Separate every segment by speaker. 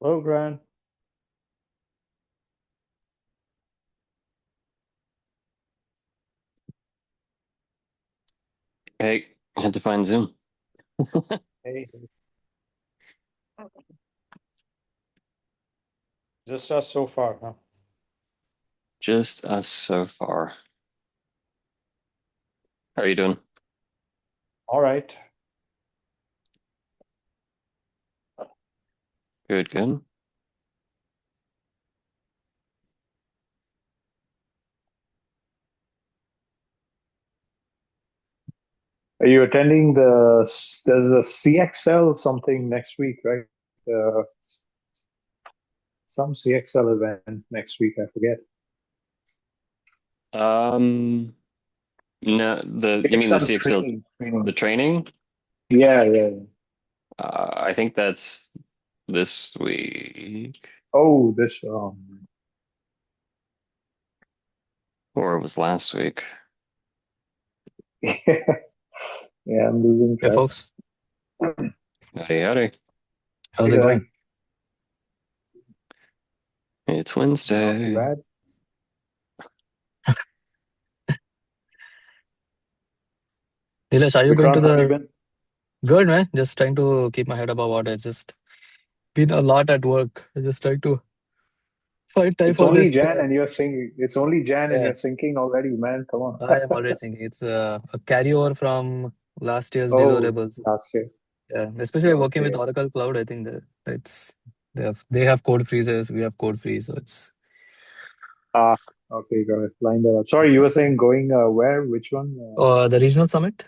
Speaker 1: Hello, Grant.
Speaker 2: Hey, I had to find Zoom.
Speaker 1: Hey, just us so far, huh?
Speaker 2: Just us so far. How are you doing?
Speaker 1: All right.
Speaker 2: Good, good.
Speaker 1: Are you attending there's a CXL something next week, right? Uh, some CXL event next week, I forget.
Speaker 2: Um, no, you mean the
Speaker 1: CXL
Speaker 2: CXL, the
Speaker 1: training.
Speaker 2: training?
Speaker 1: Yeah, yeah.
Speaker 2: I think that's this week,
Speaker 1: Oh, this
Speaker 2: or it was last week.
Speaker 1: yeah, I'm losing
Speaker 3: Hey
Speaker 1: track.
Speaker 3: folks,
Speaker 2: Howdy, howdy.
Speaker 3: how's
Speaker 1: Hey
Speaker 3: it
Speaker 1: there.
Speaker 3: going?
Speaker 2: It's
Speaker 1: Not too
Speaker 2: Wednesday.
Speaker 1: bad.
Speaker 3: Nilesh, are you going to
Speaker 1: Vikrant, how have you
Speaker 3: the
Speaker 1: been?
Speaker 3: good man? Just trying to keep my head above water. Just been a lot at work. I just trying to find time
Speaker 1: It's
Speaker 3: for
Speaker 1: only
Speaker 3: this.
Speaker 1: Jan and you're singing. It's only Jan and
Speaker 3: Yeah,
Speaker 1: you're sinking already, man. Come on.
Speaker 3: I am already thinking it's a carryover from last year's
Speaker 1: Oh,
Speaker 3: deliverables.
Speaker 1: last year.
Speaker 3: Yeah, especially working with
Speaker 1: Okay.
Speaker 3: Oracle Cloud. I think that it's they have code freezes. We have code freeze, so
Speaker 1: Ah, okay, got it. Line that up. Sorry,
Speaker 3: it's
Speaker 1: you were saying going where? Which one?
Speaker 3: the regional summit.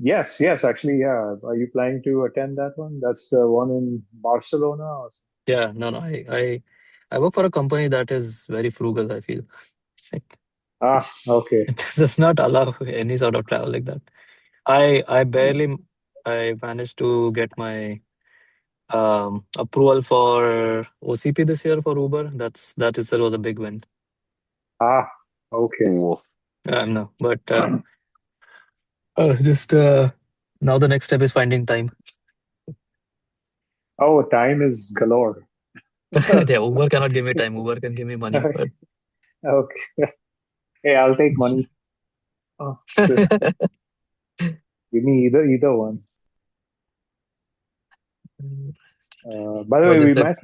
Speaker 1: Yes, yes, actually, yeah. Are you planning to attend that one? That's the one in Barcelona or
Speaker 3: Yeah, no, I work for a company that is very frugal. I feel
Speaker 1: Ah, okay.
Speaker 3: it does not allow any sort of travel like that. I barely I managed to get my approval for OCP this year for Uber. That itself was a big win.
Speaker 1: Ah, okay.
Speaker 2: Cool.
Speaker 3: No, but just now the next step is finding time.
Speaker 1: Oh, time is galore.
Speaker 3: Yeah, Uber cannot give me time. Uber can give me money, but
Speaker 1: Okay. Hey, I'll take money. Oh, shit. Give me either one. By the
Speaker 3: oh,
Speaker 1: way, we
Speaker 3: just that.
Speaker 1: met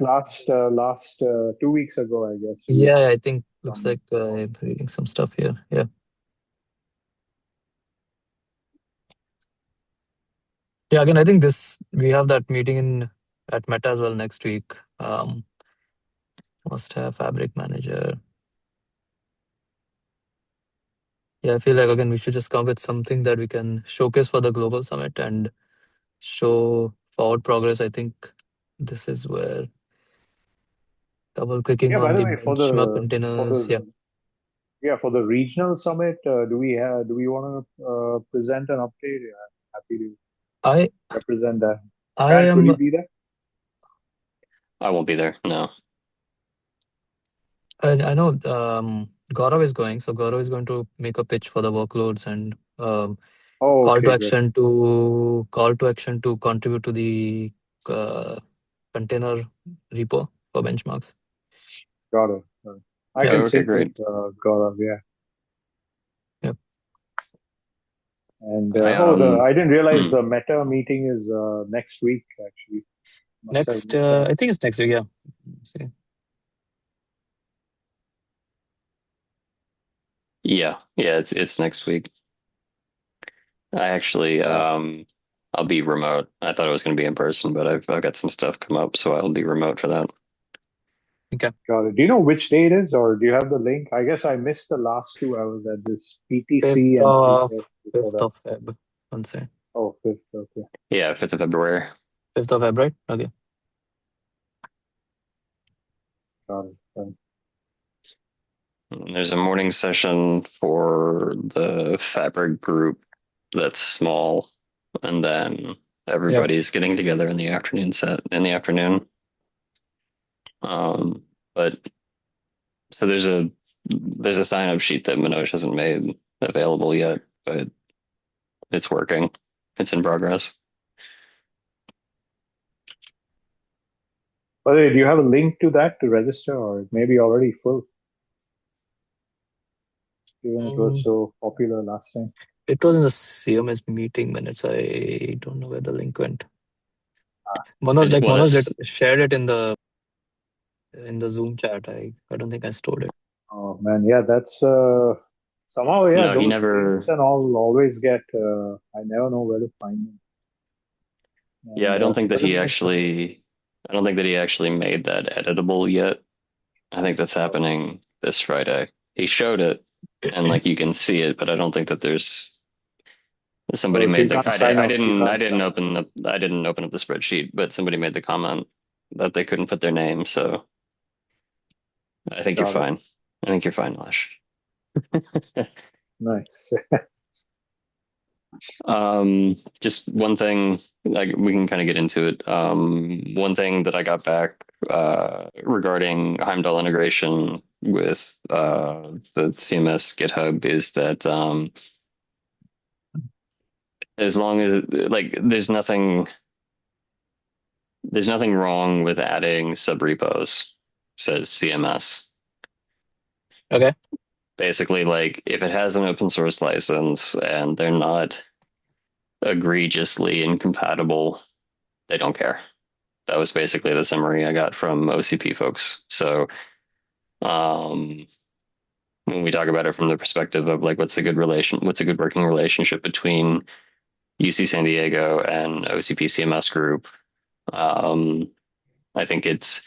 Speaker 1: last 2 weeks ago, I guess. We
Speaker 3: Yeah, I think looks
Speaker 1: some
Speaker 3: like I'm reading some stuff here. Yeah, yeah. Again, I think this we have that meeting in at Meta as well next week. Must have Fabric Manager. Yeah, I feel like again we should just come with something that we can showcase for the global summit and show forward progress. I think this is where double clicking
Speaker 1: yeah. By
Speaker 3: on
Speaker 1: the
Speaker 3: the
Speaker 1: way,
Speaker 3: benchmark
Speaker 1: for
Speaker 3: containers. Yeah,
Speaker 1: the yeah, for the regional summit, do we want to present an update? Yeah, I'm happy to
Speaker 3: I
Speaker 1: represent that.
Speaker 3: I
Speaker 1: Grant, will
Speaker 3: am
Speaker 1: you be there?
Speaker 2: I won't be there. No.
Speaker 3: I know Gaurav is going, so Gaurav is going to make a pitch for the workloads and
Speaker 1: Oh, okay, good.
Speaker 3: call to action to contribute to the uh, container repo for benchmarks.
Speaker 1: Got it. Got it. I
Speaker 3: Yeah,
Speaker 1: can
Speaker 2: Okay,
Speaker 1: sync with
Speaker 2: great.
Speaker 1: Gaurav, yeah.
Speaker 3: yeah.
Speaker 1: And
Speaker 2: I
Speaker 1: I didn't realize
Speaker 2: hmm.
Speaker 1: the Meta meeting is next week. Actually, must have
Speaker 3: Next,
Speaker 1: missed that.
Speaker 3: I think it's next week. Yeah. See.
Speaker 2: Yeah, yeah, it's next week. I actually
Speaker 1: Uh,
Speaker 2: I'll be remote. I thought it was going to be in person, but I've got some stuff come up, so I'll be remote for that.
Speaker 3: Okay.
Speaker 1: Got it. Do you know which day it is, or do you have the link? I guess I missed the last two. I was at this PTC
Speaker 3: Fifth
Speaker 1: and
Speaker 3: of
Speaker 1: CTS before
Speaker 3: fifth
Speaker 1: that.
Speaker 3: of Feb. One say
Speaker 1: Oh, fifth. Okay.
Speaker 2: Yeah, 5th of February.
Speaker 3: 5th of Feb, right? Okay.
Speaker 1: Got it. Got it.
Speaker 2: And there's a morning session for the Fabric group that's small, and then
Speaker 3: Yep.
Speaker 2: everybody's getting together in the afternoon. But so there's a sign up sheet that Manoj hasn't made available yet, but it's working. It's in progress.
Speaker 1: By the way, do you have a link to that to register, or it may be already full, given it was so popular last time?
Speaker 3: It was in the CMS meeting minutes. I don't know where the link went. Manoj, like
Speaker 2: Well,
Speaker 3: Manoj shared it in the Zoom chat. I don't think I stored it.
Speaker 1: Oh man, yeah, that's somehow, yeah,
Speaker 2: no, he
Speaker 1: those
Speaker 2: never.
Speaker 1: links and all always get. I never know where to find them.
Speaker 2: Yeah,
Speaker 1: And
Speaker 2: I don't think that
Speaker 1: does it
Speaker 2: he
Speaker 1: make sense?
Speaker 2: actually. I don't think that he actually made that editable yet. I think that's happening this Friday. He showed it, and like you can see it, but I don't think that there's somebody
Speaker 1: Oh, so you
Speaker 2: made the.
Speaker 1: can't sign up. You
Speaker 2: I
Speaker 1: can't
Speaker 2: didn't
Speaker 1: sign.
Speaker 2: I didn't open up the spreadsheet, but somebody made the comment that they couldn't put their name. So I think you're
Speaker 1: Got it.
Speaker 2: fine. I think you're fine, Lash.
Speaker 1: Nice.
Speaker 2: Just one thing, like we can kind of get into it. One thing that I got back regarding Heimdall integration with the CMS GitHub is that as long as like there's nothing wrong with adding subrepos, says CMS.
Speaker 3: Okay.
Speaker 2: Basically, like if it has an open source license and they're not egregiously incompatible, they don't care. That was basically the summary I got from OCP folks. So um, when we talk about it from the perspective of like what's a good working relationship between UC San Diego and OCP CMS group, um, I think it's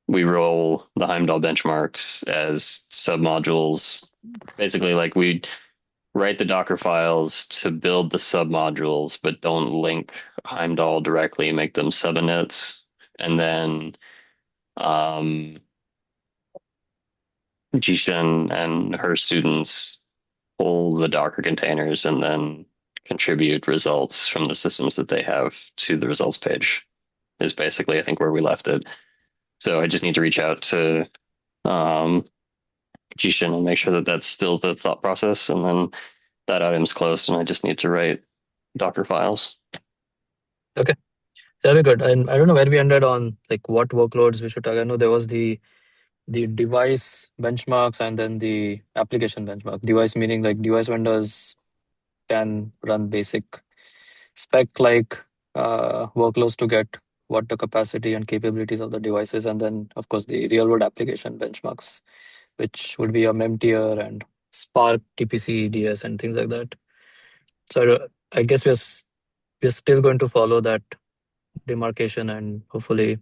Speaker 2: we roll the Heimdall benchmarks as submodules. Basically, like we write the Docker files to build the submodules, but don't link Heimdall directly, make them subinits, and then um, Jishan and her students pull the Docker containers and then contribute results from the systems that they have to the results page is basically, I think, where we left it. So I just need to reach out to Jishan and make sure that that's still the thought process. And then that item's closed and I just need to write Docker files.
Speaker 3: Okay. That'll be good. And I don't know where we ended on like what workloads we should target. I know there was the device benchmarks and then the application benchmark. Device meaning like device vendors can run basic spec like workloads to get what the capacity and capabilities of the devices, and then of course the real world application benchmarks, which would be a memtier and Spark, TPC, DS, and things like that. So I guess we're still going to follow that demarcation, and hopefully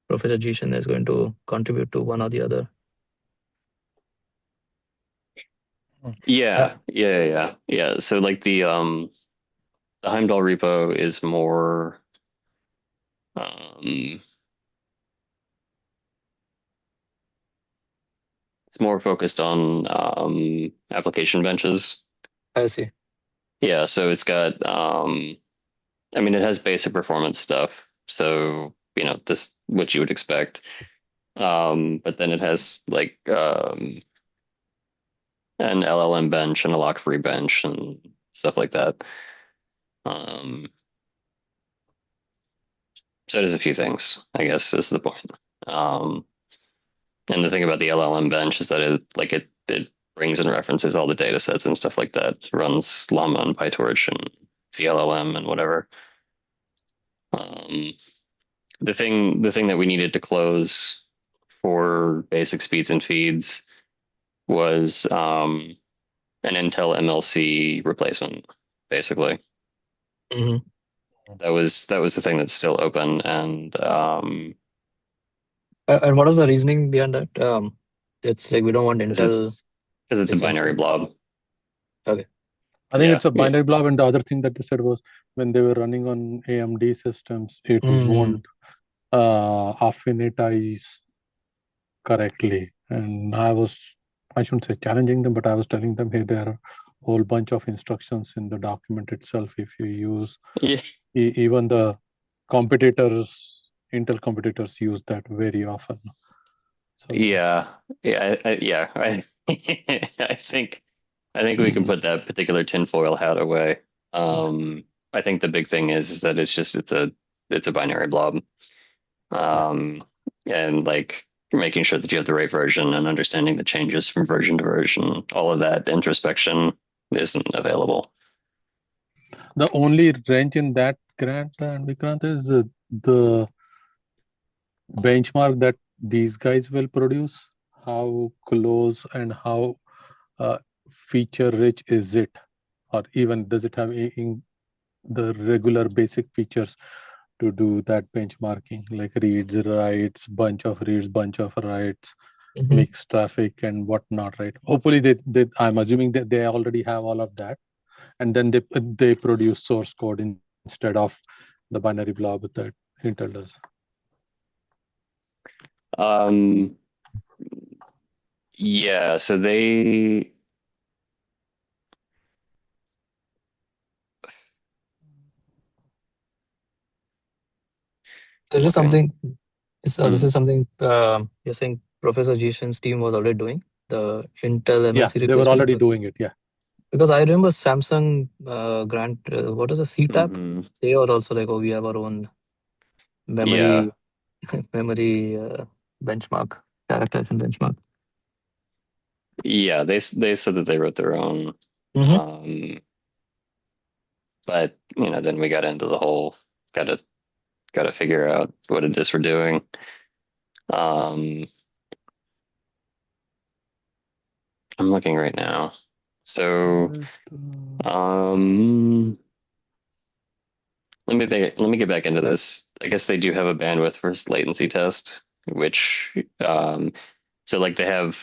Speaker 3: Professor Jishan is going to contribute to one or the other. Uh,
Speaker 2: Yeah. So like the Heimdall repo is more it's more focused on application benches.
Speaker 3: I see.
Speaker 2: Yeah, so it's got I mean it has basic performance stuff. So, this what you would expect. But then it has like an LLM bench and a lock-free bench and stuff like that. Um, so it is a few things, I guess, is the point. Um, and the thing about the LLM bench is that it brings and references all the data sets and stuff like that. It runs Llama and PyTorch and VLLM and whatever. Um, the thing that we needed to close for basic speeds and feeds was an Intel MLC replacement, basically.
Speaker 3: Mhm.
Speaker 2: That was the thing that's still open, and
Speaker 3: And what is the reasoning behind that? It's like we don't want
Speaker 2: because
Speaker 3: Intel.
Speaker 2: it's a
Speaker 3: It's
Speaker 2: binary blob.
Speaker 3: okay.
Speaker 4: I think
Speaker 2: Yeah,
Speaker 4: it's a
Speaker 2: yeah,
Speaker 4: binary blob, and the other thing that they said was when they were running on AMD systems, it won't affinitize correctly. And I shouldn't say challenging them, but I was telling them, hey, there are a whole bunch of instructions in the document itself. If you use
Speaker 2: yeah,
Speaker 4: even the Intel competitors use that very often. So
Speaker 2: yeah. I think we can put that particular tinfoil hat away. I think the big thing is that it's a binary blob. and like making sure that you have the right version and understanding the changes from version to version. All of that introspection isn't available.
Speaker 4: The only wrench in that, Grant and Vikrant, is the benchmark that these guys will produce. How close and how feature rich is it, or even does it have the regular basic features to do that benchmarking, like reads, writes, bunch of reads, bunch of writes, mixed traffic and whatnot, right? Hopefully I'm assuming that they already have all of that, and then they produce source code instead of the binary blob that Intel does.
Speaker 2: Yeah, so they
Speaker 3: Is this
Speaker 2: okay.
Speaker 3: something? This is something you're saying Professor Jishan's team was already doing, the Intel
Speaker 4: Yeah,
Speaker 3: MLC
Speaker 4: they were
Speaker 3: replacement?
Speaker 4: already doing it. Yeah.
Speaker 3: Because I remember Samsung Grant, what is a CTAP?
Speaker 2: Mhm.
Speaker 3: They are also like, oh, we have our own
Speaker 2: Yeah,
Speaker 3: memory memory benchmark, characterization benchmark.
Speaker 2: yeah, they said that they wrote their own. But you know, then we got into the whole gotta figure out what it is we're doing. I'm looking right now. So let me get back into this. I guess they do have a bandwidth versus latency test, which so like they have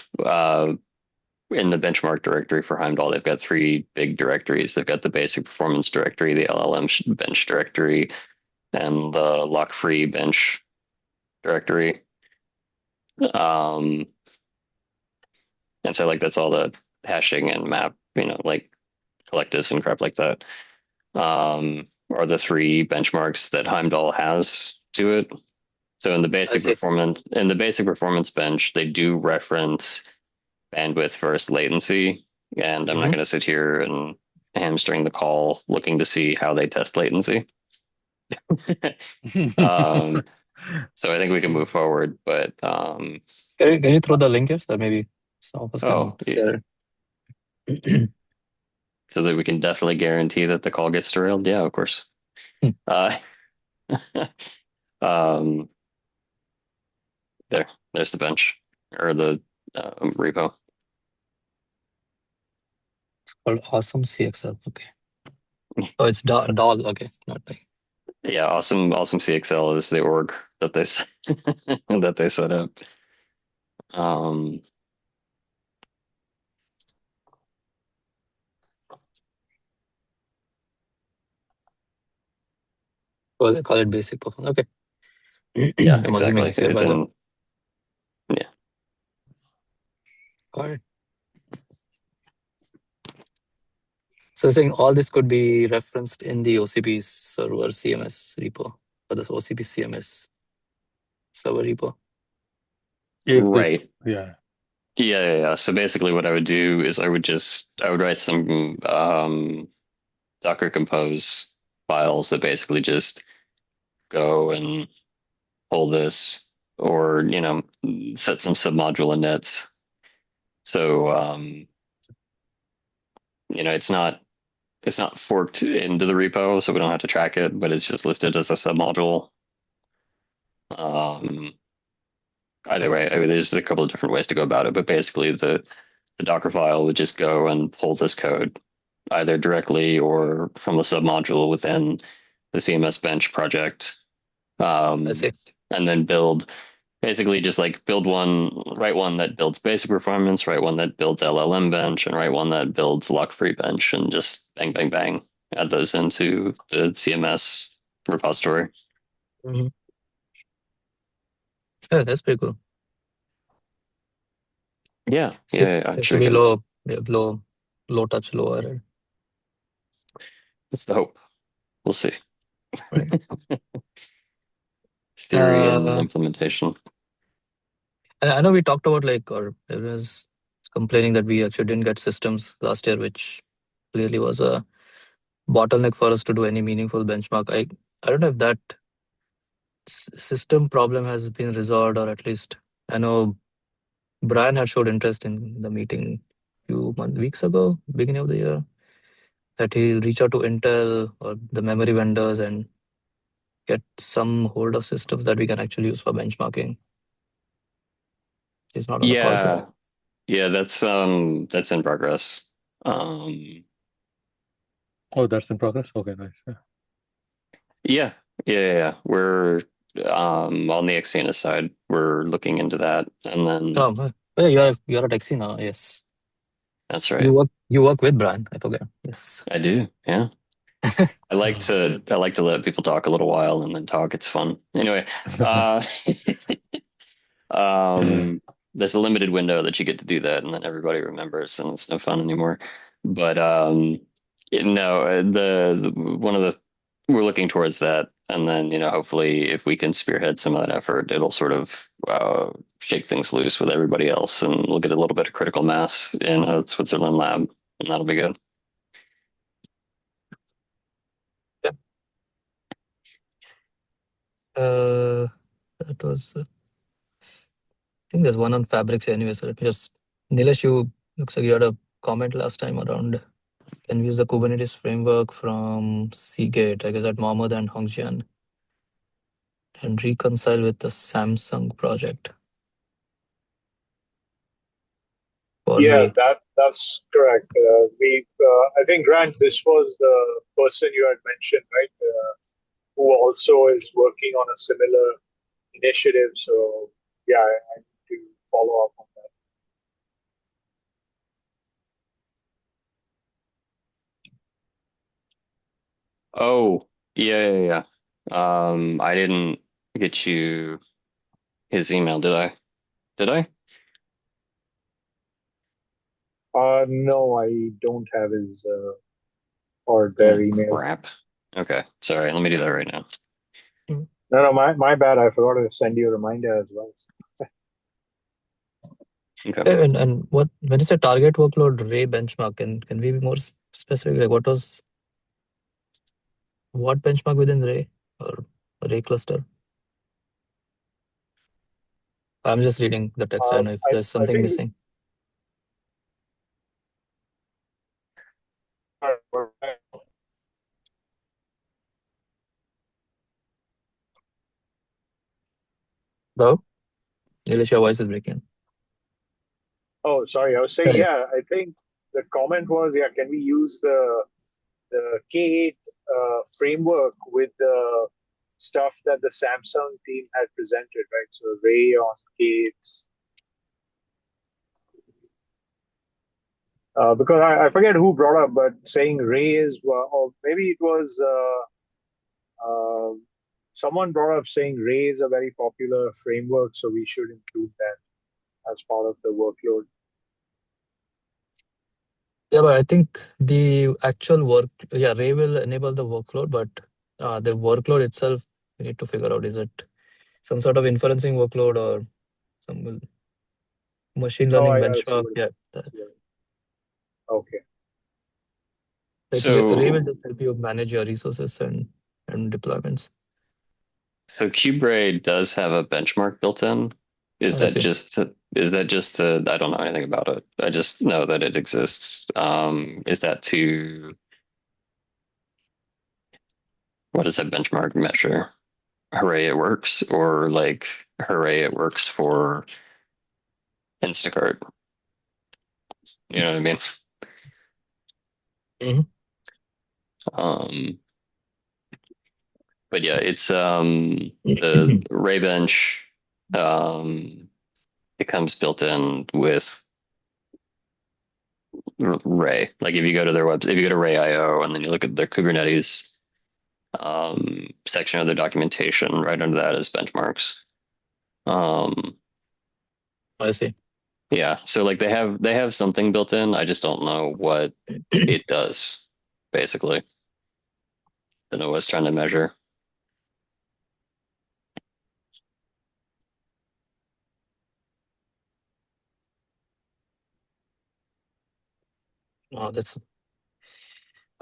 Speaker 2: in the benchmark directory for Heimdall, they've got three big directories. They've got the basic performance directory, the LLM bench directory, and the lock-free bench directory. And so like that's all the hashing and map, you know, like collectives and crap like that. Are the three benchmarks that Heimdall has to it. So in the basic performance bench, they do reference bandwidth versus latency. And I'm not going to sit here and hamstring the call looking to see how they test latency. So I think we can move forward, but
Speaker 3: can you throw the link here so that maybe some of us can stare it?
Speaker 2: So that we can definitely guarantee that the call gets derailed? Yeah, of course. There's the bench or the repo.
Speaker 3: It's called Awesome CXL. Okay. Oh, it's doll. Okay, not like.
Speaker 2: Yeah, awesome CXL is the org that they that they set up.
Speaker 3: Oh, they call it basic performance. Okay.
Speaker 2: Yeah,
Speaker 3: I'm assuming
Speaker 2: exactly.
Speaker 3: it's here,
Speaker 2: yeah.
Speaker 3: All right. So saying all this could be referenced in the OCP server CMS repo, or this OCP CMS server repo.
Speaker 2: Right.
Speaker 4: Yeah.
Speaker 2: So basically what I would do is I would write some Docker compose files that basically just go and pull this, or you know, set some submodule inits. So you know, it's not forked into the repo, so we don't have to track it, but it's just listed as a submodule. Either way, I mean, there's a couple of different ways to go about it, but basically the Docker file would just go and pull this code either directly or from a submodule within the CMS bench project.
Speaker 3: I see.
Speaker 2: And then basically just like write one that builds basic performance, write one that builds LLM bench, and write one that builds lock-free bench, and just bang, bang, bang, add those into the CMS repository.
Speaker 3: Yeah, that's pretty cool.
Speaker 2: Yeah.
Speaker 3: It should be low touch, low error.
Speaker 2: That's the hope. We'll see.
Speaker 3: Right.
Speaker 2: Theory and implementation.
Speaker 3: And I know we talked about or everyone's complaining that we actually didn't get systems last year, which clearly was a bottleneck for us to do any meaningful benchmark. I don't know if that system problem has been resolved, or at least I know Brian had showed interest in the meeting weeks ago, beginning of the year, that he'll reach out to Intel or the memory vendors and get some hold of systems that we can actually use for benchmarking. He's not on the call today.
Speaker 2: Yeah, that's in progress.
Speaker 4: Oh, that's in progress. Okay, nice.
Speaker 2: Yeah. We're on the Exena side, we're looking into that, and then
Speaker 3: Oh, yeah, you're at Exi now. Yes,
Speaker 2: that's right.
Speaker 3: you work with Brian. I forget. Yes.
Speaker 2: I do. Yeah. I like to let people talk a little while and then talk. It's fun. Anyway, there's a limited window that you get to do that, and then everybody remembers, and it's no fun anymore. But the one of the we're looking towards that, and then hopefully if we can spearhead some of that effort, it'll sort of shake things loose with everybody else, and we'll get a little bit of critical mass in a Switzerland lab, and that'll be good.
Speaker 3: That was. I think there's one on fabrics anyway. So let me just. Nilesh, you looks like you had a comment last time around. Can we use the Kubernetes framework from Seagate, I guess at Mohammed and Hongjian, and reconcile with the Samsung project?
Speaker 1: Yeah, that's correct. I think Grant, this was the person you had mentioned, right? Who also is working on a similar initiative. So yeah, I need to follow up on that.
Speaker 2: Oh, yeah. I didn't get you his email, did I? Did I?
Speaker 1: No, I don't have his or their email.
Speaker 2: Crap. Okay, sorry. Let me do that right now.
Speaker 1: No, my bad. I forgot to send you a reminder as well.
Speaker 2: Okay.
Speaker 3: And when you say target workload Ray benchmark, can we be more specific? Like what benchmark within Ray or Ray cluster? I'm just reading the text. I don't know if there's
Speaker 1: I
Speaker 3: something
Speaker 1: think
Speaker 3: missing. Hello? Nilesh, your voice is breaking.
Speaker 1: Oh, sorry. I was saying,
Speaker 3: Yeah.
Speaker 1: I think the comment was, can we use the K8 framework with the stuff that the Samsung team had presented, right? So Ray on K8s. Because I forget who brought up, but saying Ray is, or maybe it was someone brought up saying Ray is a very popular framework, so we should include that as part of the workload.
Speaker 3: Yeah, but I think the actual Ray will enable the workload, but the workload itself, we need to figure out, is it some sort of inferencing workload or some machine learning
Speaker 1: I see
Speaker 3: benchmark?
Speaker 1: what
Speaker 3: Yeah.
Speaker 1: okay.
Speaker 3: Ray will
Speaker 2: So
Speaker 3: just help you manage your resources and deployments.
Speaker 2: KubeRay does have a benchmark built in. Is
Speaker 3: I
Speaker 2: that
Speaker 3: see.
Speaker 2: just I don't know anything about it. I just know that it exists. Is that to what does that benchmark measure? Hooray, it works, or like hooray, it works for Instacart. You know what I mean?
Speaker 3: Mhm.
Speaker 2: But yeah, it's the Ray bench. It comes built in with Ray. Like if you go to their website, if you go to Ray.io and then you look at the Kubernetes section of their documentation, right under that is benchmarks.
Speaker 3: I see.
Speaker 2: Yeah, so like they have something built in. I just don't know what it does. Basically, don't know what it's trying to measure.
Speaker 3: Oh, that's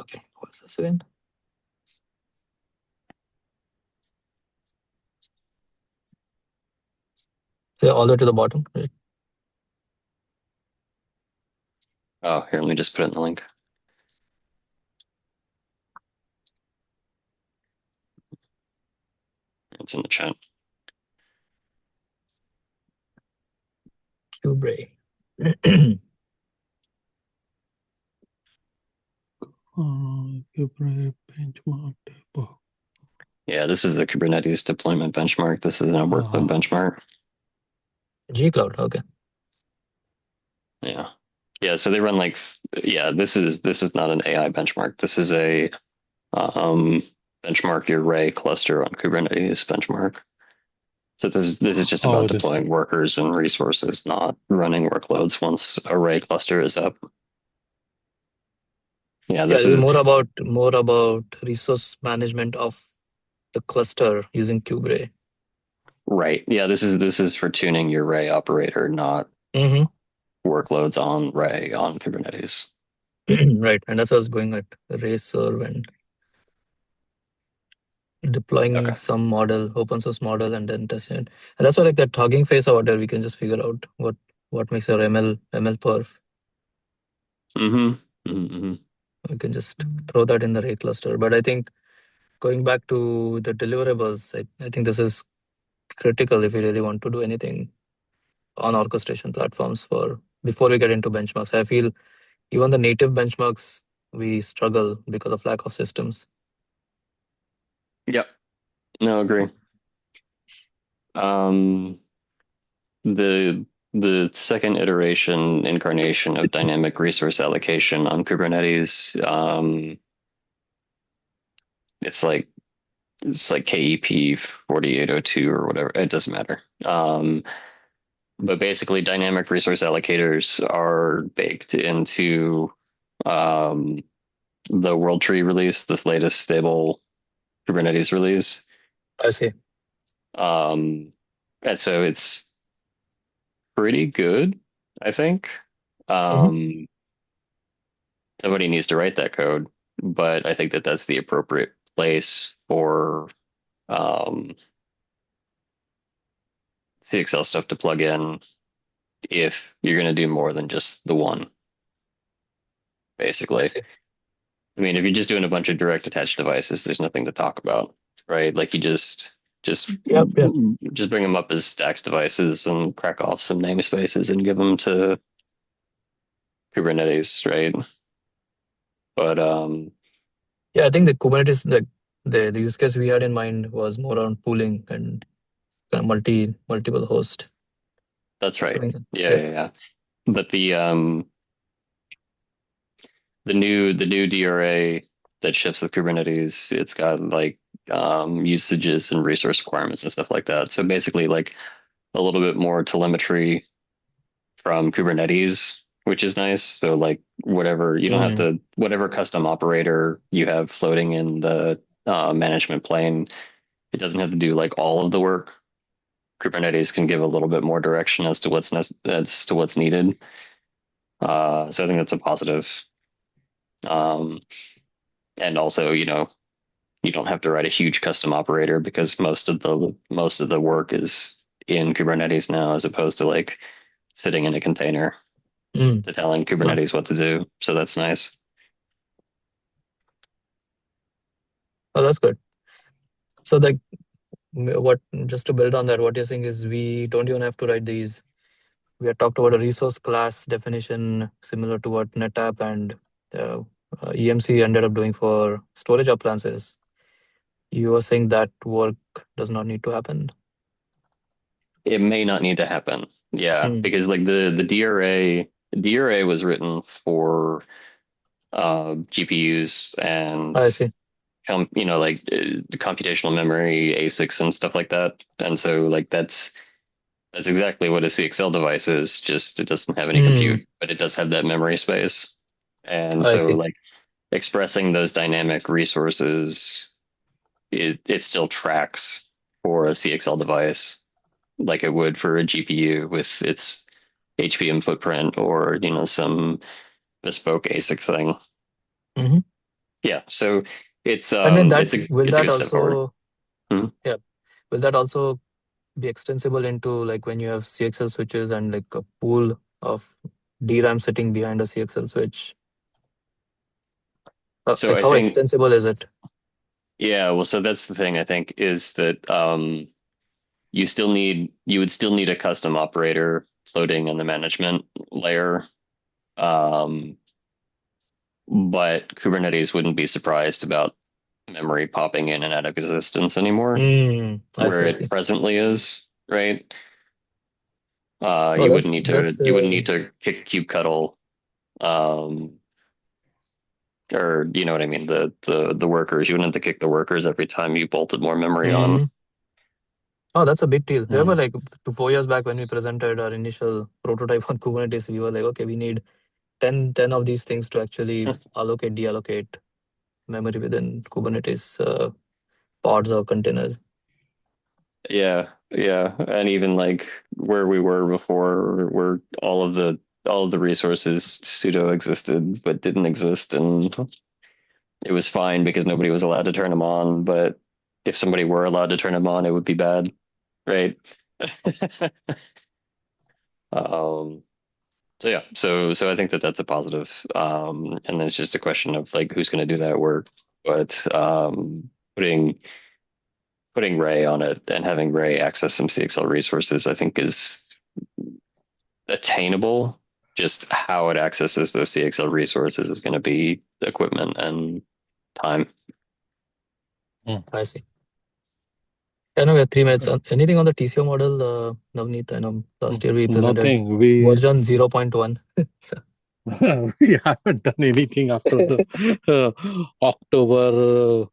Speaker 3: okay. What's this again? all the way to the bottom, right?
Speaker 2: Oh, here, let me just put it in the link. It's in the chat.
Speaker 3: Kubre.
Speaker 4: Kubre benchmark table.
Speaker 2: Yeah, this is the Kubernetes deployment benchmark. This is a workload benchmark.
Speaker 3: G-Cloud, okay.
Speaker 2: Yeah. Yeah, so they run like, yeah, this is not an AI benchmark. This is a benchmark your array cluster on Kubernetes benchmark. So this is just about deploying workers and resources, not running workloads once array cluster is up. Yeah,
Speaker 3: this is more about resource management of the cluster using Kubre.
Speaker 2: Right. Yeah, this is for tuning your array operator, not workloads on array on Kubernetes.
Speaker 3: Right, and that's what I was going at array serve and deploying some model, open source model, and then testing it. And that's why like that Hugging Face out there, we can just figure out what makes our ML perf. We can just throw that in the array cluster. But I think going back to the deliverables, I think this is critical if we really want to do anything on orchestration platforms before we get into benchmarks. I feel even the native benchmarks, we struggle because of lack of systems.
Speaker 2: Yep. No, agree. The second incarnation of dynamic resource allocation on Kubernetes, it's like KEP 4802 or whatever. It doesn't matter. But basically, dynamic resource allocators are baked into the World Tree release, this latest stable Kubernetes release.
Speaker 3: I see.
Speaker 2: And so it's pretty good, I think. Somebody needs to write that code, but I think that that's the appropriate place for the Excel stuff to plug in if you're going to do more than just the one, basically. I mean, if you're just doing a bunch of direct attached devices, there's nothing to talk about, right? Like you just bring them up as stacks devices and crack off some namespaces and give them to Kubernetes, right? But
Speaker 3: I think the Kubernetes, the use case we had in mind was more around pooling and multiple host.
Speaker 2: That's right. Yeah. But the new DRA that ships with Kubernetes, it's got like usages and resource requirements and stuff like that. So basically, like a little bit more telemetry from Kubernetes, which is nice. So like whatever you don't have to, whatever custom operator you have floating in the management plane, it doesn't have to do like all of the work. Kubernetes can give a little bit more direction as to what's needed. So I think that's a positive. And also, you don't have to write a huge custom operator because most of the work is in Kubernetes now, as opposed to like sitting in a container to telling Kubernetes what to do. So that's nice.
Speaker 3: Oh, that's good. So just to build on that, what you're saying is we don't even have to write these. We had talked about a resource class definition similar to what NetApp and EMC ended up doing for storage appliances. You were saying that work does not need to happen.
Speaker 2: It may not need to happen. Yeah, because like the DRA was written for GPUs and
Speaker 3: I see.
Speaker 2: Like computational memory, ASICs and stuff like that. And so like that's exactly what a CXL device is, just it doesn't have any compute, but it does have that memory space. And so like expressing those dynamic resources, it still tracks for a CXL device like it would for a GPU with its HBM footprint or some bespoke ASIC thing. Yeah, so it's
Speaker 3: I mean
Speaker 2: will that
Speaker 3: also will that also be extensible into like when you have CXL switches and like a pool of DRAM sitting behind a CXL switch?
Speaker 2: So
Speaker 3: Like
Speaker 2: I
Speaker 3: how
Speaker 2: think,
Speaker 3: extensible is it?
Speaker 2: yeah, well, so that's the thing I think is that you would still need a custom operator floating in the management layer. But Kubernetes wouldn't be surprised about memory popping in and out of existence anymore,
Speaker 3: I
Speaker 2: where
Speaker 3: see, I
Speaker 2: it
Speaker 3: see.
Speaker 2: presently is, right?
Speaker 3: Oh,
Speaker 2: You
Speaker 3: that's
Speaker 2: wouldn't need to kick kubectl, um, or you know what I mean, the workers. You wouldn't have to kick the workers every time you bolted more memory on.
Speaker 3: Oh, that's a big deal. Remember, like 4 years back when we presented our initial prototype on Kubernetes, we were like, okay, we need 10 of these things to actually allocate, deallocate memory within Kubernetes pods or containers.
Speaker 2: Yeah, yeah, and even like where we were before, where all of the resources pseudo existed but didn't exist, and it was fine because nobody was allowed to turn them on. But if somebody were allowed to turn them on, it would be bad, right? um, so yeah, so I think that that's a positive, and then it's just a question of like who's going to do that work. But putting Ray on it and having Ray access some CXL resources, I think is attainable. Just how it accesses those CXL resources is going to be equipment and time.
Speaker 3: I see. I know we have 3 minutes. Anything on the TCO model, Navneet? I know last year we presented
Speaker 4: Nothing. We
Speaker 3: version 0.1. So,
Speaker 4: we haven't done anything after the October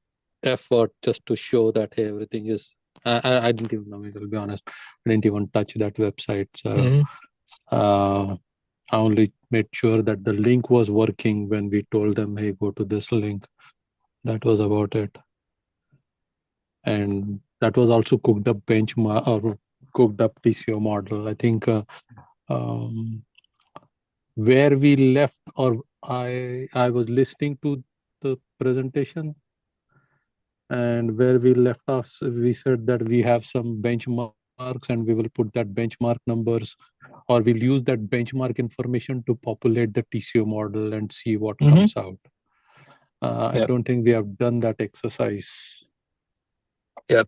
Speaker 4: effort just to show that hey, everything is. I didn't even know. I'll be honest. I didn't even touch that website. So I only made sure that the link was working when we told them, hey, go to this link. That was about it. And that was also cooked up benchmark or cooked up TCO model. I think where we left, or I was listening to the presentation, and where we left off, we said that we have some benchmarks and we will put that benchmark numbers, or we'll use that benchmark information to populate the TCO model and see what comes out. I don't think we have done that exercise.
Speaker 3: Yeah,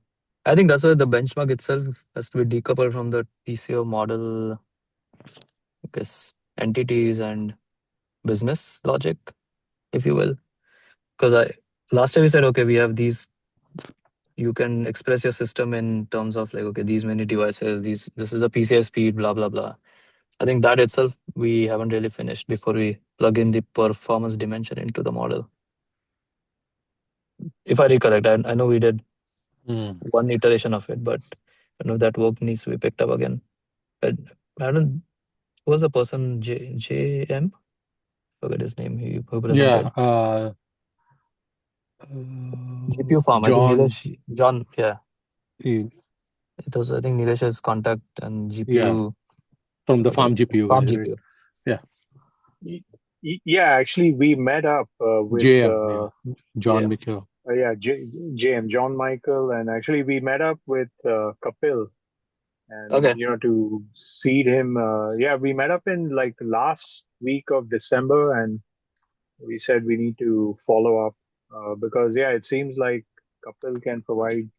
Speaker 3: I think that's why the benchmark itself has to be decoupled from the TCO model, because entities and business logic, if you will. Because last time we said, okay, we have these, you can express your system in terms of like, okay, these many devices, this is the PCI speed, blah, blah, blah. I think that itself, we haven't really finished before we plug in the performance dimension into the model. If I recollect, I know we did one iteration of it, but I know that work needs to be picked up again. I don't, who was the person, JM? Forget his name, who presented.
Speaker 4: Yeah.
Speaker 3: GPU farm, I think
Speaker 4: John.
Speaker 3: Nilesh, John, yeah.
Speaker 4: It
Speaker 3: was, I think, Nilesh's contact and GPU.
Speaker 4: From the farm GPU
Speaker 3: Farm
Speaker 4: guy,
Speaker 3: GPU.
Speaker 4: right? Yeah.
Speaker 1: Yeah, actually, we met up with
Speaker 4: John Michael.
Speaker 1: John Michael, and actually we met up with Kapil, and to seed him. We met up in like the last week of December, and we said we need to follow up because it seems like Kapil can provide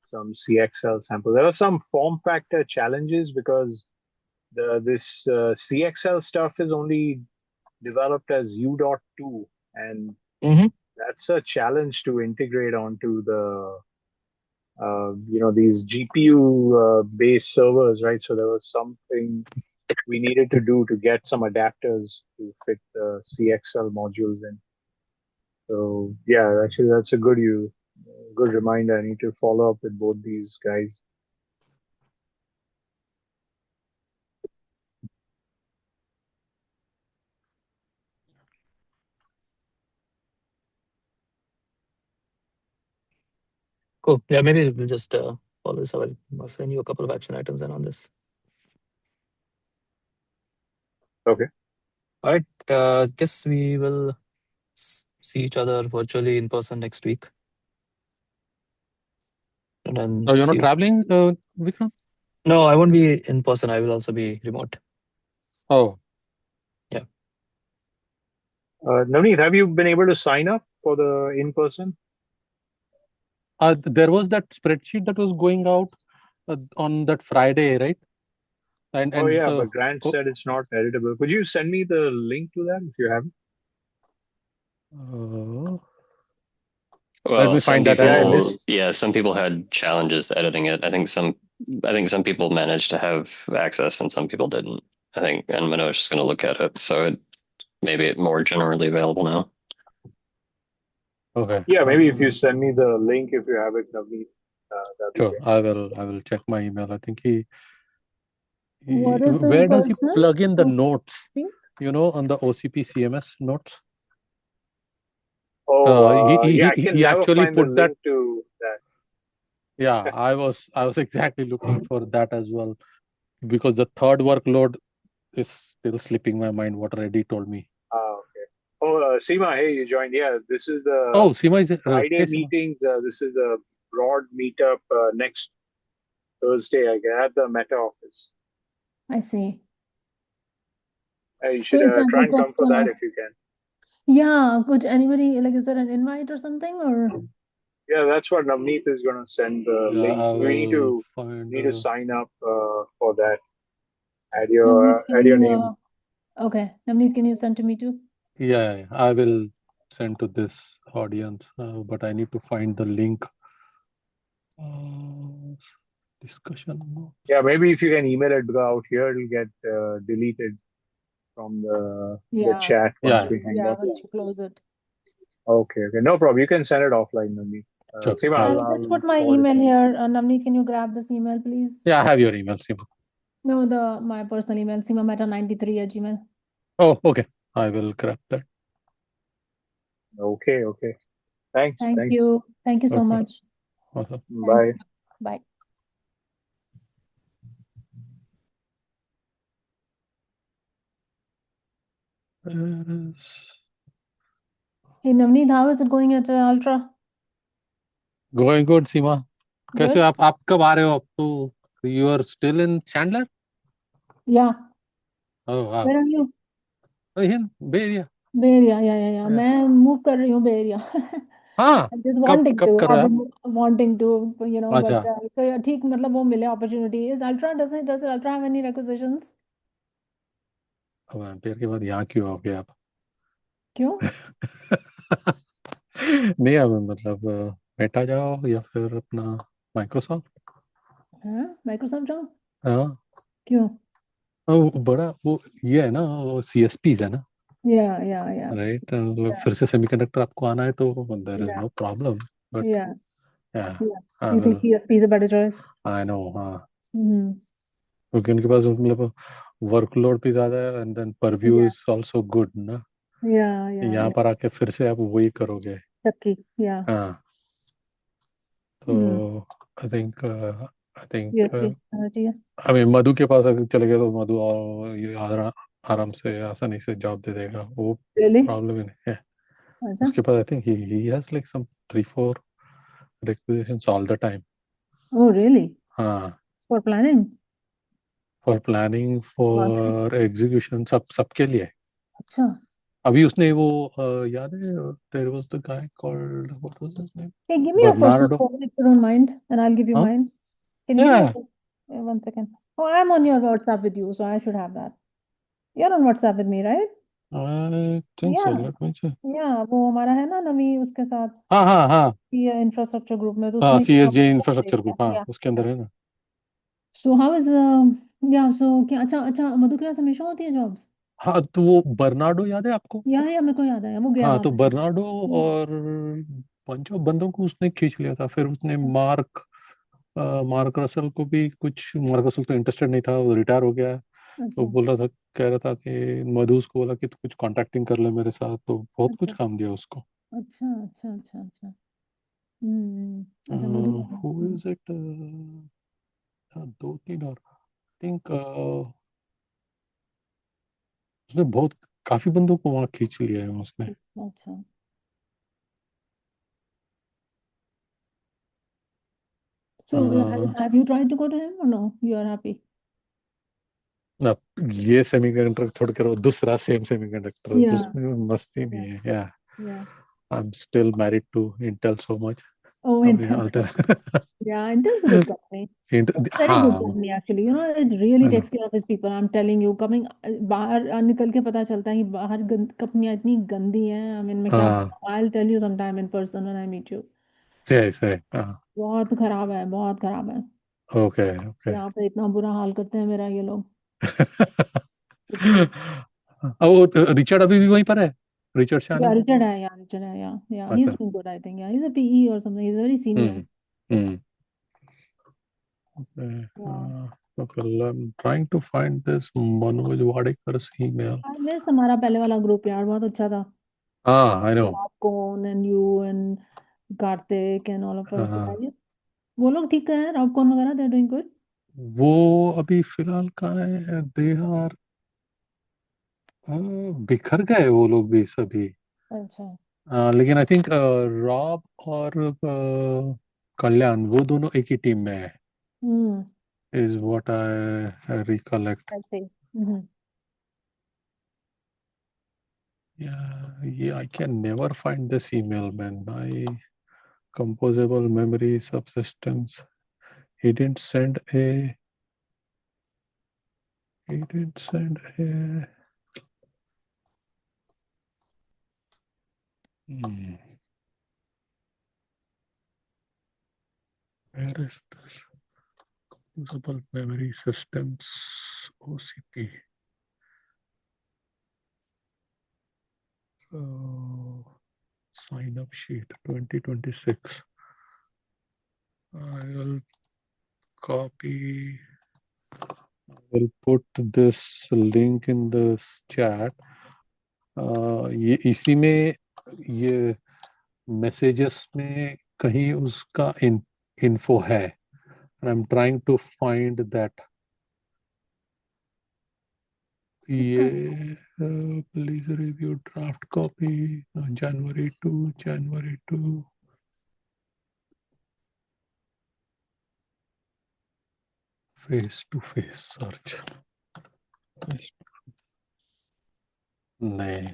Speaker 1: some CXL samples. There are some form factor challenges because this CXL stuff is only developed as U.2, and that's a challenge to integrate onto the these GPU based servers, right? So there was something we needed to do to get some adapters to fit the CXL modules in. So actually that's a good reminder. I need to follow up with both these guys.
Speaker 3: Cool. Yeah, maybe we'll just follow this. I'll send you a couple of action items and on this.
Speaker 1: Okay.
Speaker 3: All right. Guess we will see each other virtually in person next week. And then
Speaker 4: you're not traveling, Vikram?
Speaker 3: No, I won't be in person. I will also be remote.
Speaker 4: Oh,
Speaker 1: Navneet, have you been able to sign up for the in-person?
Speaker 4: there was that spreadsheet that was going out on that Friday, right?
Speaker 1: Oh yeah,
Speaker 4: Oh,
Speaker 1: but Grant said it's not editable. Could you send me the link to that if you have?
Speaker 4: let me
Speaker 2: Well, some
Speaker 4: find that.
Speaker 1: Yeah, I
Speaker 2: people,
Speaker 1: missed.
Speaker 2: yeah, some people had challenges editing it. I think some people managed to have access and some people didn't. I think, and Manoj is going to look at it, so it maybe it's more generally available now.
Speaker 4: Okay.
Speaker 1: Yeah, maybe if you send me the link if you have it, Navneet, that'd be
Speaker 4: Sure.
Speaker 1: great.
Speaker 4: I will check my email. I think
Speaker 5: What is the
Speaker 4: where does he
Speaker 5: person?
Speaker 4: plug in the notes?
Speaker 5: Speak?
Speaker 4: You know, on the OCP CMS notes.
Speaker 1: Oh, yeah, I
Speaker 4: He
Speaker 1: can never
Speaker 4: actually
Speaker 1: find the
Speaker 4: put that.
Speaker 1: link to that.
Speaker 4: Yeah, I was exactly looking for that as well, because the third workload is still slipping my mind what Reddy told me.
Speaker 1: Okay. Oh, Seema, hey, you joined. Yeah, this is the
Speaker 4: Oh, Seema is
Speaker 1: Friday
Speaker 4: hey, Seema.
Speaker 1: meetings. This is a broad meetup next Thursday, I guess, at the Meta office.
Speaker 5: I see.
Speaker 1: You
Speaker 5: So
Speaker 1: should
Speaker 5: is that
Speaker 1: try
Speaker 5: the
Speaker 1: and come
Speaker 5: just
Speaker 1: for that if you can.
Speaker 5: yeah, could anybody like is there an invite or something or
Speaker 1: Yeah, that's what Navneet is going to send the
Speaker 4: Yeah,
Speaker 1: link.
Speaker 4: I
Speaker 1: We need
Speaker 4: will
Speaker 1: to
Speaker 4: find.
Speaker 1: sign up for that. Add
Speaker 5: Navneet, can
Speaker 1: your
Speaker 5: you
Speaker 1: name.
Speaker 5: okay. Navneet, can you send to me too?
Speaker 4: Yeah, I will send to this audience, but I need to find the link. Discussion notes.
Speaker 1: Yeah, maybe if you can email it out here, it'll get deleted from the chat once we hang up.
Speaker 5: Once you close it.
Speaker 1: Okay, no problem. You can send it offline, Navneet.
Speaker 4: Sure.
Speaker 1: Seema,
Speaker 5: I'll just put my
Speaker 1: forward it.
Speaker 5: email here. Navneet, can you grab this email, please?
Speaker 4: Yeah, I have your email, Seema.
Speaker 5: No, my personal email, seemameta93@gmail.
Speaker 4: Oh, okay. I will grab that.
Speaker 1: Okay. Thanks.
Speaker 5: Thank you. Thank you so
Speaker 4: Okay.
Speaker 5: much.
Speaker 4: Awesome.
Speaker 1: Bye.
Speaker 5: Thanks. Bye. Hey Navneet, how is it going at Ultra?
Speaker 4: Going good, Seema. कैसे
Speaker 5: Good?
Speaker 4: हो आप कब आ रहे हो अब तो you are still in Chandler?
Speaker 5: Yeah.
Speaker 4: Oh wow.
Speaker 5: Where are you?
Speaker 4: Oh, in Bay Area.
Speaker 5: Bay Area, yeah. मैं move कर रही हूँ Bay Area.
Speaker 4: हाँ
Speaker 5: I'm just
Speaker 4: कब
Speaker 5: wanting
Speaker 4: कब
Speaker 5: to.
Speaker 4: कर
Speaker 5: I've
Speaker 4: रहे हो
Speaker 5: been wanting to, you know,
Speaker 4: आप?
Speaker 5: but
Speaker 4: अच्छा
Speaker 5: तो ठीक मतलब वो मिले opportunity. Does Ultra have any requisitions?
Speaker 4: अब एम्पियर के बाद यहाँ क्यों आओगे आप?
Speaker 5: क्यों?
Speaker 4: नहीं अब मतलब मेटा जाओ या फिर अपना माइक्रोसॉफ्ट.
Speaker 5: हाँ Microsoft जाओ?
Speaker 4: हाँ
Speaker 5: क्यों?
Speaker 4: वो बड़ा वो ये है ना वो CSPs है ना.
Speaker 5: Yeah.
Speaker 4: राइट मतलब फिर से सेमीकंडक्टर आपको आना है तो there is
Speaker 5: Yeah.
Speaker 4: No problem but
Speaker 5: Yeah.
Speaker 4: I
Speaker 5: You think
Speaker 4: will
Speaker 5: CSP is a better choice?
Speaker 4: I know. हाँ
Speaker 5: Mm-hmm.
Speaker 4: क्योंकि उनके पास मतलब वर्कलोड भी ज्यादा है and then purview
Speaker 5: Yeah.
Speaker 4: Is also good ना. यहाँ
Speaker 5: Yeah.
Speaker 4: पर आके फिर से आप वही करोगे.
Speaker 5: Chucky. Yeah.
Speaker 4: हाँ
Speaker 5: Mm.
Speaker 4: तो आई थिंक
Speaker 5: CSP. चाहिए.
Speaker 4: हमें मधु के पास अगर चले गए तो मधु और ये आराम से आसानी से जॉब दे देगा. वो
Speaker 5: Really?
Speaker 4: प्रॉब्लम ही नहीं है.
Speaker 5: अच्छा.
Speaker 4: उसके पास I think he has like some 3-4 requisitions all the time.
Speaker 5: Oh, really?
Speaker 4: हाँ
Speaker 5: For planning?
Speaker 4: For planning for execution सबके लिए.
Speaker 5: अच्छा.
Speaker 4: अभी उसने वो याद है there was the guy called what was his name
Speaker 5: Hey, give me your personal
Speaker 4: Bernardo.
Speaker 5: phone if you don't mind, and I'll give you
Speaker 4: हाँ
Speaker 5: mine. Can you give me
Speaker 4: या
Speaker 5: your 1 second? Oh, I'm on your WhatsApp with you, so I should have that. You're on WhatsApp with me, right?
Speaker 4: I think so
Speaker 5: Yeah.
Speaker 4: Let me check.
Speaker 5: Yeah, वो हमारा है ना नवी उसके साथ
Speaker 4: हाँ
Speaker 5: ये infrastructure group में तो
Speaker 4: हाँ
Speaker 5: उसमें
Speaker 4: CSJ इंफ्रास्ट्रक्चर ग्रुप हाँ
Speaker 5: yeah.
Speaker 4: उसके अंदर है ना.
Speaker 5: So how is yeah, so क्या अच्छा मधु के पास हमेशा होती है जॉब्स?
Speaker 4: हाँ तो वो बर्नार्डो याद है आपको?
Speaker 5: या मेरे को याद है वो गया
Speaker 4: हाँ
Speaker 5: वहां
Speaker 4: तो
Speaker 5: पे.
Speaker 4: बर्नार्डो और पंचो बंदों को उसने खींच लिया था. फिर उसने मार्क रसल को भी कुछ. मार्क रसल तो इंटरेस्टेड नहीं था वो रिटायर हो गया. तो
Speaker 5: अच्छा.
Speaker 4: बोल रहा था कह रहा था कि मधु उसको बोला कि तू कुछ कांटेक्टिंग कर ले मेरे साथ तो बहुत कुछ
Speaker 5: अच्छा
Speaker 4: काम दिया उसको.
Speaker 5: अच्छा. अच्छा मधु
Speaker 4: हु इज इट 2-3 और थिंक उसने बहुत काफी बंदों को वहां खींच लिया है उसने.
Speaker 5: अच्छा. So have you tried to go to him or no? You are happy?
Speaker 4: ना ये सेमीकंडक्टर छोड़ कर वो दूसरा सेम सेमीकंडक्टर
Speaker 5: Yeah.
Speaker 4: उसमें मस्ती नहीं है. Yeah.
Speaker 5: Yeah.
Speaker 4: I'm still married to Intel so much.
Speaker 5: Oh,
Speaker 4: अभी
Speaker 5: Intel.
Speaker 4: alter
Speaker 5: Yeah, Intel's a good company. It's a very good company actually. You know, it really takes care of its people. I'm telling you, coming बाहर निकल के पता चलता है कि बाहर कंपनियां इतनी गंदी हैं. I mean, मैं क्या बताऊं? I'll tell you sometime in person when I meet you.
Speaker 4: say
Speaker 5: बहुत खराब है, बहुत खराब है.
Speaker 4: okay.
Speaker 5: यहाँ पे इतना बुरा हाल करते हैं मेरा ये लोग.
Speaker 4: वो रिचर्ड अभी भी वहीं पर है. Richard Shannon?
Speaker 5: Yeah, Richard है, yeah. He's doing good, I think. Yeah, he's a PE or something. He's very senior.
Speaker 4: Okay.
Speaker 5: Yeah.
Speaker 4: Okay, I'm trying to find this Manoj Wadekar's email.
Speaker 5: I miss हमारा पहले वाला group यार, बहुत अच्छा था.
Speaker 4: I know.
Speaker 5: Raapkon and you and Karthik and all of us. Yeah. वो लोग ठीक है, Raapkon वगैरह, they're doing good.
Speaker 4: वो अभी फिलहाल कहाँ है? They are बिखर गए वो लोग भी सभी.
Speaker 5: अच्छा.
Speaker 4: लेकिन आई थिंक रॉब और कल्याण वो दोनों एक ही टीम में है. Is what I recollect.
Speaker 5: I see.
Speaker 4: Yeah, I can never find this email, man. Composable memory subsystems. He didn't send a. Where is this? Composable memory systems OCP. Sign up sheet 2026. I will copy. I will put this link in this chat. ये इसी में ये messages में कहीं उसका info है. And I'm trying to find that. Please review draft copy. January 2. Face-to-face search. नहीं.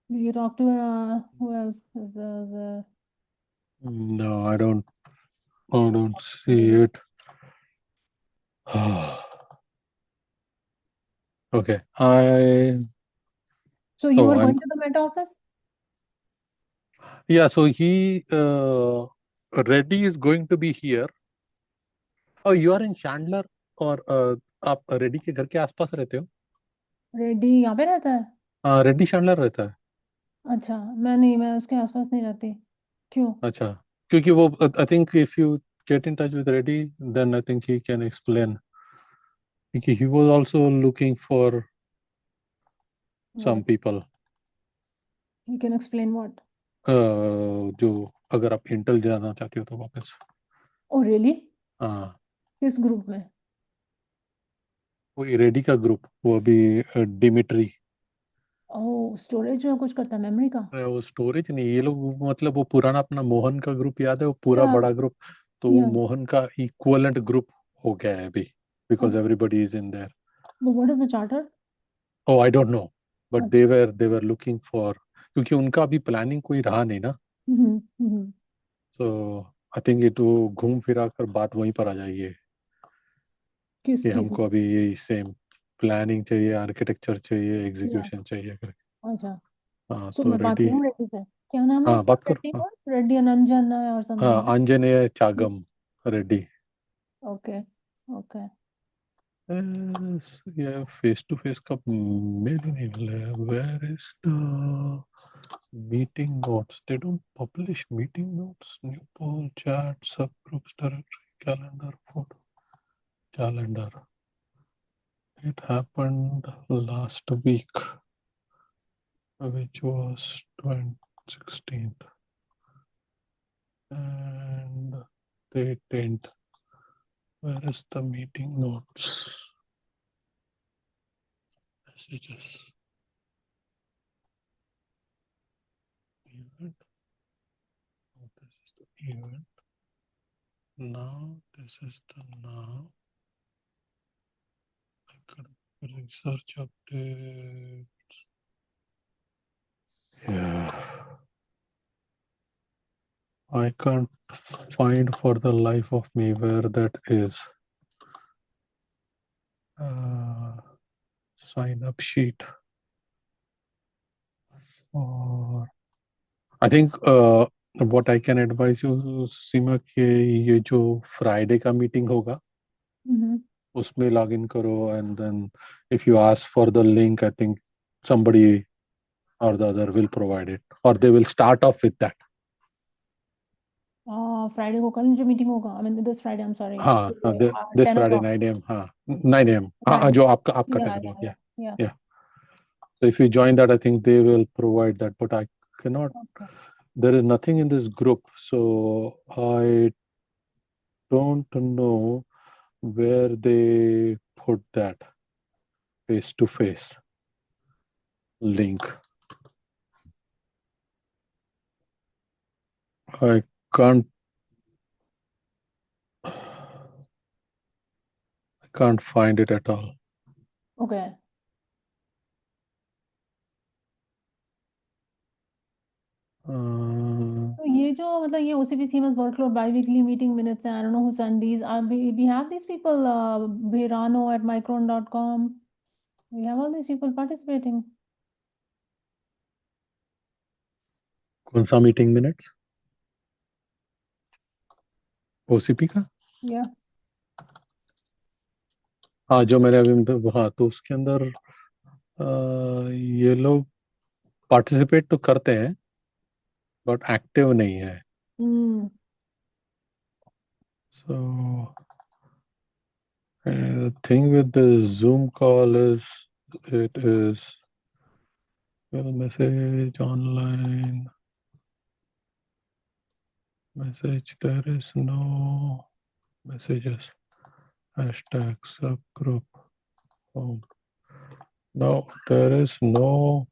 Speaker 5: Do you talk to who else is the?
Speaker 4: No, I don't see it. Okay,
Speaker 5: So you were going to the Meta office?
Speaker 4: Yeah, so he Reddy is going to be here. Oh, you are in Chandler और आप रेड्डी के घर के आसपास रहते हो?
Speaker 5: रेड्डी यहाँ पे रहता है?
Speaker 4: हाँ, रेड्डी चैंडलर रहता है.
Speaker 5: अच्छा, मैं उसके आसपास नहीं रहती. क्यों?
Speaker 4: अच्छा, क्योंकि वो I think if you get in touch with Reddy, then I think he can explain. Because he was also looking for some people.
Speaker 5: He can explain what?
Speaker 4: जो अगर आप इंटेल जाना चाहते हो तो वापस.
Speaker 5: Oh really?
Speaker 4: हाँ.
Speaker 5: किस ग्रुप में?
Speaker 4: वही रेडी का ग्रुप. वो अभी डिमिट्री.
Speaker 5: ओह, स्टोरेज में कुछ करता है, मेमोरी का?
Speaker 4: वो स्टोरेज नहीं, ये लोग मतलब वो पुराना अपना मोहन का ग्रुप याद है, वो पूरा बड़ा ग्रुप, तो वो मोहन का इक्विवेलेंट ग्रुप हो गया है अभी, because everybody is in their.
Speaker 5: What is the charter?
Speaker 4: Oh, I don't know, but they were looking for, क्योंकि उनका अभी प्लानिंग कोई रहा नहीं ना. सो आई थिंक ये तो घूम फिरा कर बात वहीं पर आ जाएगी कि हमको अभी यही सेम प्लानिंग चाहिए, आर्किटेक्चर चाहिए, एग्जीक्यूशन चाहिए करके.
Speaker 5: अच्छा.
Speaker 4: हाँ,
Speaker 5: सो
Speaker 4: तो
Speaker 5: मैं बात
Speaker 4: रेडी.
Speaker 5: करूं रेड्डी से? क्या नाम है
Speaker 4: हाँ,
Speaker 5: उसका?
Speaker 4: बात
Speaker 5: रेड्डी
Speaker 4: करो.
Speaker 5: और रेड्डी अनंजन और समथिंग.
Speaker 4: हाँ, आंजनेय चागम रेड्डी.
Speaker 5: ओके. ओके.
Speaker 4: ये फेस टू फेस का मेल ही नहीं मिला है. Where is the meeting notes? They don't publish meeting notes. New poll, chat, सब groups, directory, calendar, photo, calendar. It happened last week, which was 16th. They didn't. Where is the meeting notes? Messages. Event. Oh, this is the event. Now, this is the now. I could research updates. Yeah. I can't find for the life of me where that is. Sign up sheet. Or I think what I can advise you, सीमा, कि ये जो Friday का meeting होगा, उसमें log in करो, and then if you ask for the link, I think somebody or the other will provide it, or they will start off with that.
Speaker 5: Friday को कल जो मीटिंग होगा, I mean this Friday, I'm sorry.
Speaker 4: हाँ, this
Speaker 5: 10
Speaker 4: Friday
Speaker 5: o'clock.
Speaker 4: 9 a.m. हाँ 9 a.m. हाँ जो आपका 10 o'clock, yeah. So if you join that, I think they will provide that, but I cannot.
Speaker 5: Okay.
Speaker 4: There is nothing in this group, so I don't know where they put that face-to-face link. I can't find it at all.
Speaker 5: Okay. So ये जो मतलब ये OCP CMS workload bi-weekly meeting minutes हैं, I don't know who sent these. We have these people, Bhirano at micron.com. We have all these people participating.
Speaker 4: कौन सा meeting minutes? OCP का?
Speaker 5: Yeah.
Speaker 4: हाँ जो मेरे अभी हाँ तो उसके अंदर ये लोग पार्टिसिपेट तो करते हैं बट एक्टिव नहीं है. So the thing with the Zoom call is it is message online message. There is no messages. Hashtag subgroup. No, there is no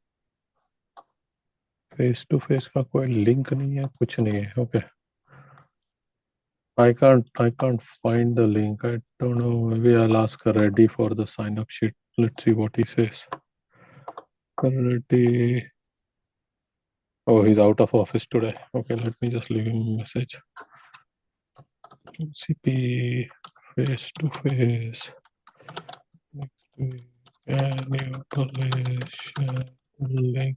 Speaker 4: face-to-face का कोई link नहीं है, कुछ नहीं है. Okay. I can't find the link. I don't know. Maybe I'll ask Reddy for the sign-up sheet. Let's see what he says. Reddy. Oh, he's out of office today. Okay, let me just leave him a message. OCP face-to-face. Next week. Can you please share link?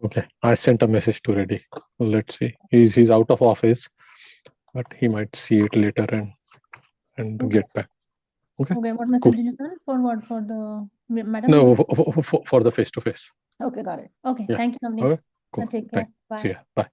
Speaker 4: Okay, I sent a message to Reddy. Let's see. He's out of office, but he might see it later and
Speaker 5: Okay.
Speaker 4: get back. Okay.
Speaker 5: Okay. What message did you send? For what? For the madam?
Speaker 4: No, for the face-to-face.
Speaker 5: Okay, got it. Okay.
Speaker 4: Yeah.
Speaker 5: Thank you, Navneet.
Speaker 4: Okay. Cool.
Speaker 5: Take care.
Speaker 4: Thanks.
Speaker 5: Bye.
Speaker 4: See ya. Bye.